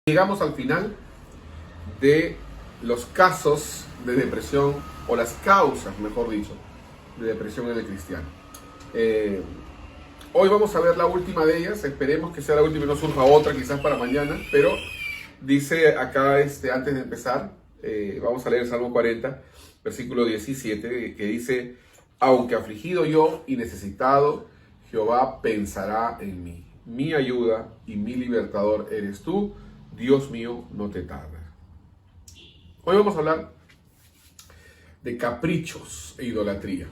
Llegamos al final de los casos de depresión, o las causas, mejor dicho, de depresión en el cristiano. Hoy vamos a ver la última de ellas, esperemos que sea la última y no surja otra quizás para mañana, pero dice acá, antes de empezar, vamos a leer el Salmo 40, versículo 17, que dice: aunque afligido yo y necesitado, Jehová pensará en mí. Mi ayuda y mi libertador eres tú, Dios mío, no te tardes. Hoy vamos a hablar de caprichos e idolatría.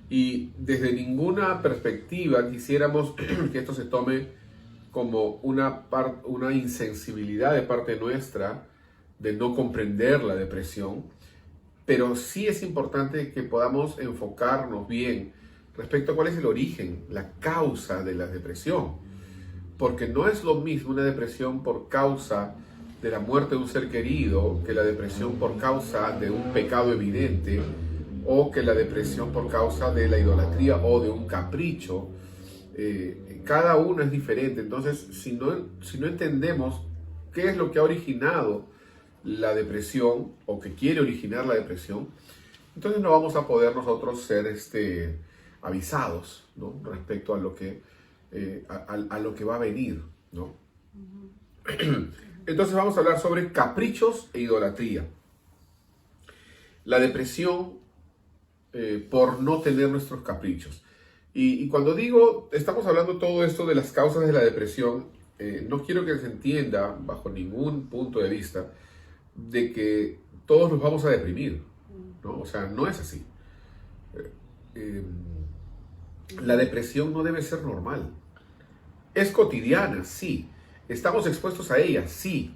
Y desde ninguna perspectiva quisiéramos que esto se tome como una insensibilidad de parte nuestra de no comprender la depresión, pero sí es importante que podamos enfocarnos bien respecto a cuál es el origen, la causa de la depresión. Porque no es lo mismo una depresión por causa de la muerte de un ser querido que la depresión por causa de un pecado evidente, o que la depresión por causa de la idolatría o de un capricho. Cada uno es diferente. Entonces, si no entendemos qué es lo que ha originado la depresión o que quiere originar la depresión, entonces no vamos a poder nosotros ser avisados, ¿no?, respecto a lo que a lo que va a venir, ¿no? Entonces vamos a hablar sobre caprichos e idolatría. La depresión por no tener nuestros caprichos. Y cuando digo, estamos hablando todo esto de las causas de la depresión, no quiero que se entienda bajo ningún punto de vista de que todos nos vamos a deprimir, ¿no? O sea, no es así. La depresión no debe ser normal. Es cotidiana, sí. Estamos expuestos a ella, sí.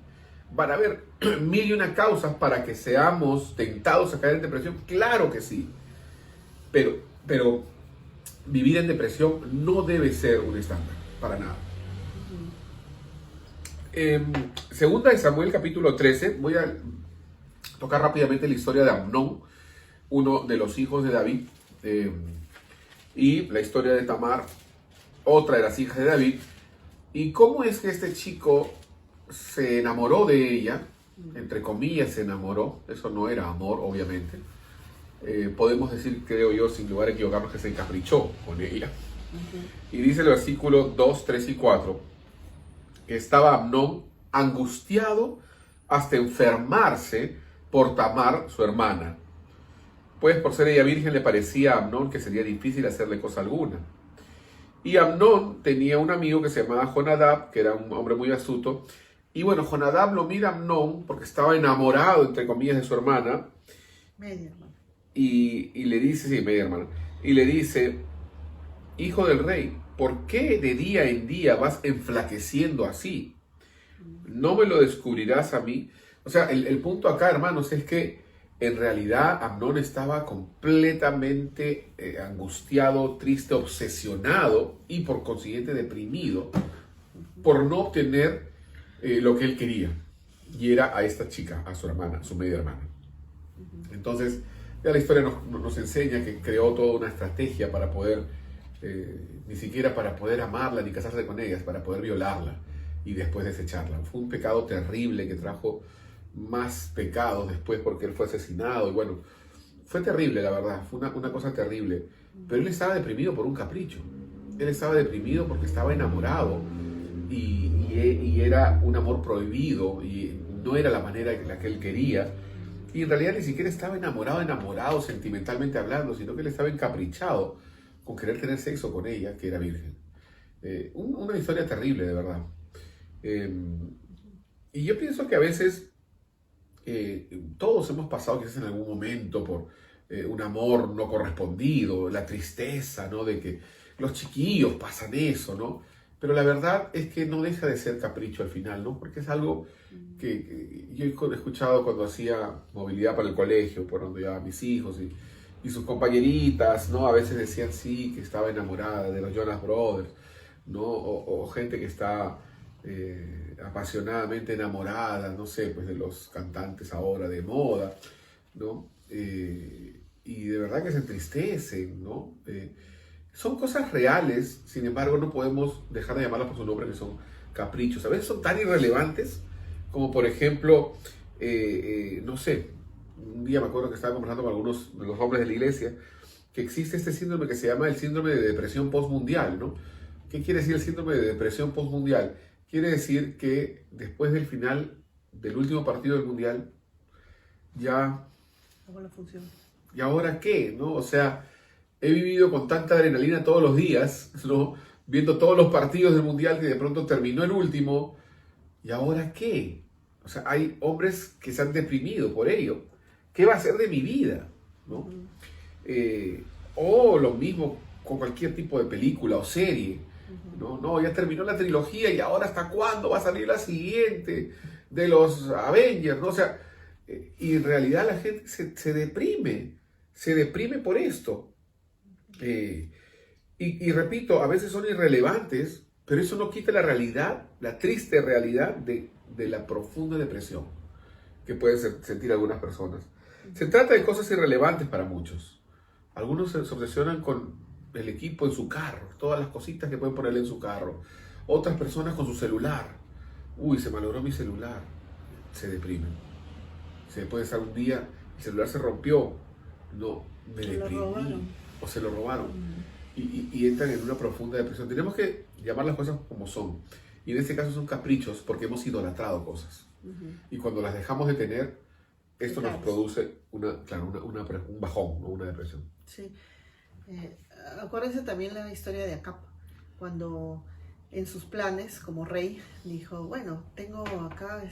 Van a haber mil y una causas para que seamos tentados a caer en depresión, claro que sí. Pero vivir en depresión no debe ser un estándar, para nada. Segunda de Samuel, capítulo 13, voy a tocar rápidamente la historia de Amnón, uno de los hijos de David, y la historia de Tamar, otra de las hijas de David, y cómo es que este chico se enamoró de ella, entre comillas se enamoró, eso no era amor obviamente, podemos decir, creo yo, sin lugar a equivocarnos, que se encaprichó con ella. Y dice el versículo 2, 3 y 4, que estaba Amnón angustiado hasta enfermarse por Tamar, su hermana, pues por ser ella virgen le parecía a Amnón que sería difícil hacerle cosa alguna. Y Amnón tenía un amigo que se llamaba Jonadab, que era un hombre muy astuto. Y bueno, Jonadab lo mira a Amnón porque estaba enamorado, entre comillas, de su hermana. Media hermana. Y le dice, sí, media hermana. Y le dice: hijo del rey, ¿por qué de día en día vas enflaqueciendo así? ¿No me lo descubrirás a mí? O sea, el punto acá, hermanos, es que en realidad Amnón estaba completamente angustiado, triste, obsesionado y por consiguiente deprimido por no obtener lo que él quería. Y era a esta chica, a su hermana, su media hermana. Entonces, ya la historia nos enseña que creó toda una estrategia para poder, ni siquiera para poder amarla ni casarse con ella, para poder violarla y después desecharla. Fue un pecado terrible que trajo más pecados después porque él fue asesinado. Y bueno, fue terrible, la verdad, fue una cosa terrible. Pero él estaba deprimido por un capricho. Él estaba deprimido porque estaba enamorado y era un amor prohibido y no era la manera en la que él quería. Y en realidad ni siquiera estaba enamorado sentimentalmente hablando, sino que él estaba encaprichado con querer tener sexo con ella, que era virgen. Una historia terrible, de verdad. Y yo pienso que a veces todos hemos pasado quizás en algún momento por un amor no correspondido, la tristeza, ¿no?, de que los chiquillos pasan eso, ¿no? Pero la verdad es que no deja de ser capricho al final, ¿no? Porque es algo que yo he escuchado cuando hacía movilidad para el colegio, por donde llevaba a mis hijos y sus compañeritas, ¿no? A veces decían sí, que estaba enamorada de los Jonas Brothers, ¿no? O gente que está apasionadamente enamorada, no sé, pues de los cantantes ahora de moda, ¿no? Y de verdad que se entristecen, ¿no? Son cosas reales, sin embargo no podemos dejar de llamarlas por su nombre, que son caprichos. A veces son tan irrelevantes como, por ejemplo, no sé, un día me acuerdo que estaba conversando con algunos de los hombres de la iglesia, que existe este síndrome que se llama el síndrome de depresión postmundial, ¿no? ¿Qué quiere decir el síndrome de depresión postmundial? Quiere decir que después del final del último partido del mundial, ya... Hago la función. ¿Y ahora qué? ¿No? O sea, he vivido con tanta adrenalina todos los días, ¿no? Viendo todos los partidos del mundial que de pronto terminó el último. ¿Y ahora qué? O sea, hay hombres que se han deprimido por ello. ¿Qué va a ser de mi vida? ¿No? O lo mismo con cualquier tipo de película o serie. No, ya terminó la trilogía y ahora ¿hasta cuándo va a salir la siguiente de los Avengers? ¿No? O sea, y en realidad la gente se deprime por esto. Y repito, a veces son irrelevantes, pero eso no quita la realidad, la triste realidad de la profunda depresión que pueden sentir algunas personas. Se trata de cosas irrelevantes para muchos. Algunos se obsesionan con el equipo en su carro, todas las cositas que pueden ponerle en su carro. Otras personas con su celular. Uy, se malogró mi celular. Se deprimen. Se puede estar un día, el celular se rompió. No, me deprimí. O se lo robaron. Y entran en una profunda depresión. Tenemos que llamar las cosas como son. Y en este caso son caprichos porque hemos idolatrado cosas. Y cuando las dejamos de tener, esto nos produce un bajón, ¿no? Una depresión. Sí. Acuérdense también la historia de Acab, cuando en sus planes como rey dijo, bueno, tengo acá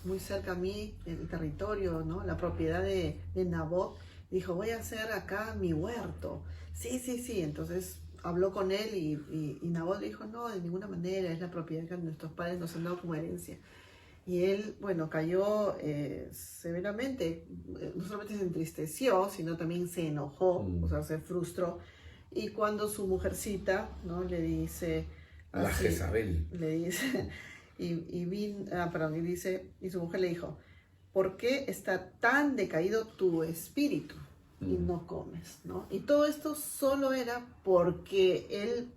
muy cerca a mí el territorio, ¿no? La propiedad de Nabot. Dijo, voy a hacer acá mi huerto. Sí. Entonces habló con él y Nabot le dijo, no, de ninguna manera, es la propiedad que nuestros padres nos han dado como herencia. Y él, bueno, cayó severamente, no solamente se entristeció, sino también se enojó, o sea, se frustró. Y cuando su mujercita, ¿no? Le dice... A la Jezabel. Le dice, y su mujer le dijo, ¿por qué está tan decaído tu espíritu y no comes? ¿No? Y todo esto solo era porque él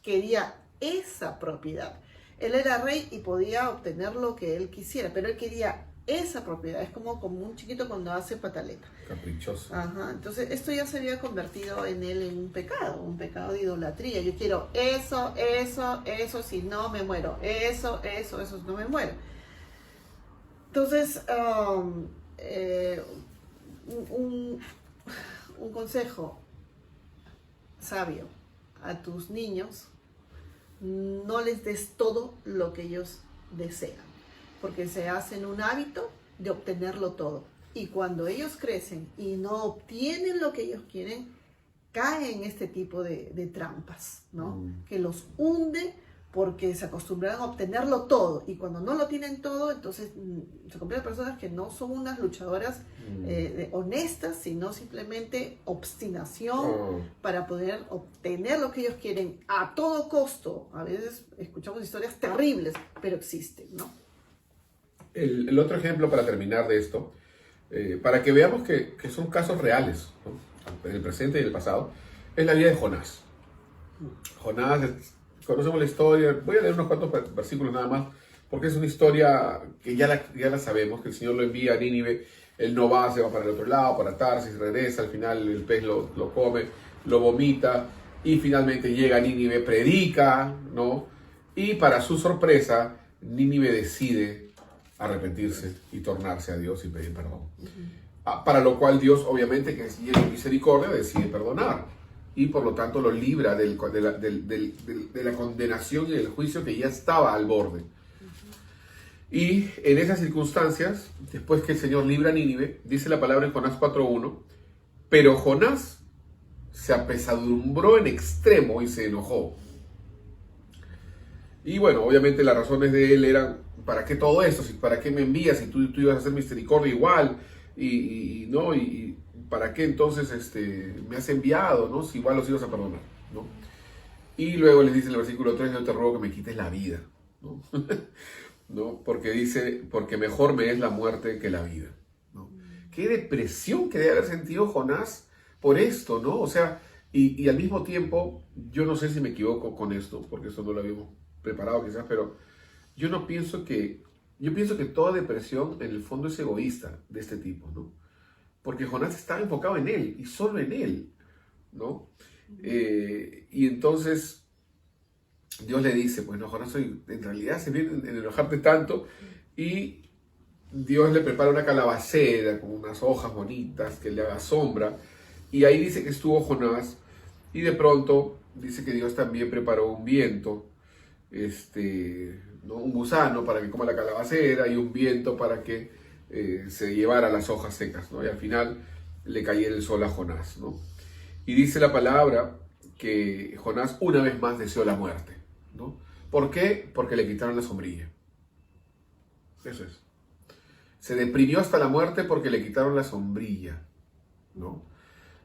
quería esa propiedad. Él era rey y podía obtener lo que él quisiera, pero él quería esa propiedad. Es como un chiquito cuando hace pataleta. Caprichoso. Ajá. Entonces esto ya se había convertido en él en un pecado de idolatría. Yo quiero eso, si no me muero. Eso, si no me muero. Entonces, un consejo sabio a tus niños: no les des todo lo que ellos desean, porque se hacen un hábito de obtenerlo todo. Y cuando ellos crecen y no obtienen lo que ellos quieren, caen en este tipo de trampas, ¿no? Que los hunde porque se acostumbraron a obtenerlo todo. Y cuando no lo tienen todo, entonces se convierten en personas que no son unas luchadoras honestas, sino simplemente obstinación para poder obtener lo que ellos quieren a todo costo. A veces escuchamos historias terribles, pero existen, ¿no? El otro ejemplo para terminar de esto, para que veamos que son casos reales, ¿no? En el presente y en el pasado, es la vida de Jonás. Jonás, conocemos la historia, voy a leer unos cuantos versículos nada más, porque es una historia que ya la sabemos, que el Señor lo envía a Nínive, él no va, se va para el otro lado, para Tarsis, regresa, al final el pez lo come, lo vomita, y finalmente llega a Nínive, predica, ¿no? Y para su sorpresa, Nínive decide arrepentirse y tornarse a Dios y pedir perdón. Para lo cual Dios, obviamente, que es lleno de misericordia, decide perdonar. Y por lo tanto lo libra de la condenación y del juicio que ya estaba al borde. Y en esas circunstancias, después que el Señor libra a Nínive, dice la palabra en Jonás 4:1, pero Jonás se apesadumbró en extremo y se enojó. Y bueno, obviamente las razones de él eran, ¿para qué todo esto? ¿Para qué me envías si tú ibas a hacer misericordia igual? Y ¿para qué entonces me has enviado, ¿no? Si igual los ibas a perdonar, ¿no? Y luego les dice en el versículo 3, yo te ruego que me quites la vida, ¿no? ¿No? Porque dice, porque mejor me es la muerte que la vida, ¿no? Qué depresión que debe haber sentido Jonás por esto, ¿no? O sea, y al mismo tiempo, yo no sé si me equivoco con esto, porque esto no lo habíamos preparado quizás, pero yo pienso que toda depresión en el fondo es egoísta de este tipo, ¿no? Porque Jonás estaba enfocado en él y solo en él, ¿no? Y entonces Dios le dice, pues no, Jonás, en realidad se viene en enojarte tanto, y Dios le prepara una calabacera con unas hojas bonitas que le haga sombra, y ahí dice que estuvo Jonás, y de pronto dice que Dios también preparó un viento, ¿no? Un gusano para que coma la calabacera y un viento para que se llevara las hojas secas, ¿no? Y al final le cayera el sol a Jonás, ¿no? Y dice la palabra que Jonás una vez más deseó la muerte, ¿no? ¿Por qué? Porque le quitaron la sombrilla. Eso es. Se deprimió hasta la muerte porque le quitaron la sombrilla, ¿no?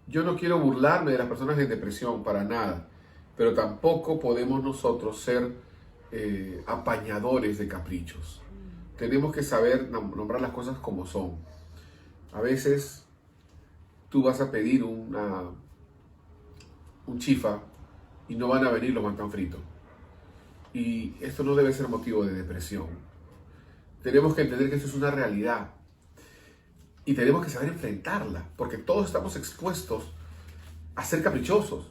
Yo no quiero burlarme de las personas en depresión, para nada, pero tampoco podemos nosotros ser apañadores de caprichos. Tenemos que saber nombrar las cosas como son. A veces tú vas a pedir un chifa y no van a venir los mantan fritos. Y esto no debe ser motivo de depresión. Tenemos que entender que esto es una realidad y tenemos que saber enfrentarla, porque todos estamos expuestos a ser caprichosos.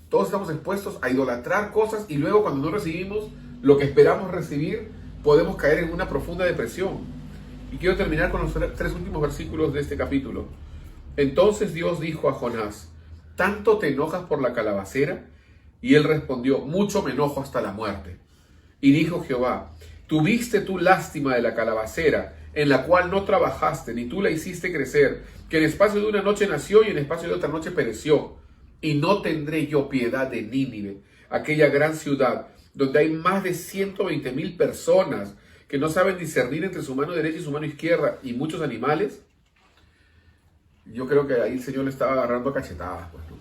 Todos estamos expuestos a idolatrar cosas, y luego cuando no recibimos lo que esperamos recibir, podemos caer en una profunda depresión. Y quiero terminar con los 3 últimos versículos de este capítulo. Entonces Dios dijo a Jonás, ¿tanto te enojas por la calabacera? Y él respondió, mucho me enojo hasta la muerte. Y dijo Jehová, ¿tuviste tú lástima de la calabacera, en la cual no trabajaste, ni tú la hiciste crecer, que en espacio de una noche nació y en espacio de otra noche pereció? Y no tendré yo piedad de Nínive, aquella gran ciudad, donde hay más de 120,000 personas que no saben discernir entre su mano derecha y su mano izquierda, y muchos animales. Yo creo que ahí el Señor le estaba agarrando a cachetadas, pues, ¿no?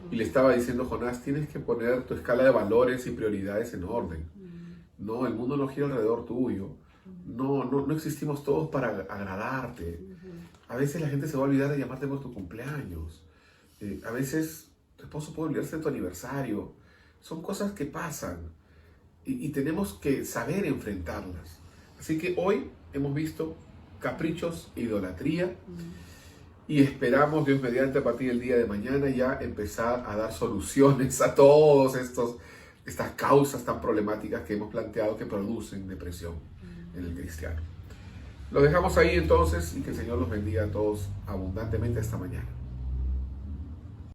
Y le estaba diciendo, Jonás, tienes que poner tu escala de valores y prioridades en orden. No, el mundo no gira alrededor tuyo. No existimos todos para agradarte. A veces la gente se va a olvidar de llamarte por tu cumpleaños. A veces tu esposo puede olvidarse de tu aniversario. Son cosas que pasan y tenemos que saber enfrentarlas. Así que hoy hemos visto caprichos e idolatría, y esperamos, Dios mediante, a partir del día de mañana ya empezar a dar soluciones a todos estas causas tan problemáticas que hemos planteado que producen depresión en el cristiano. Lo dejamos ahí entonces, y que el Señor los bendiga a todos abundantemente esta mañana.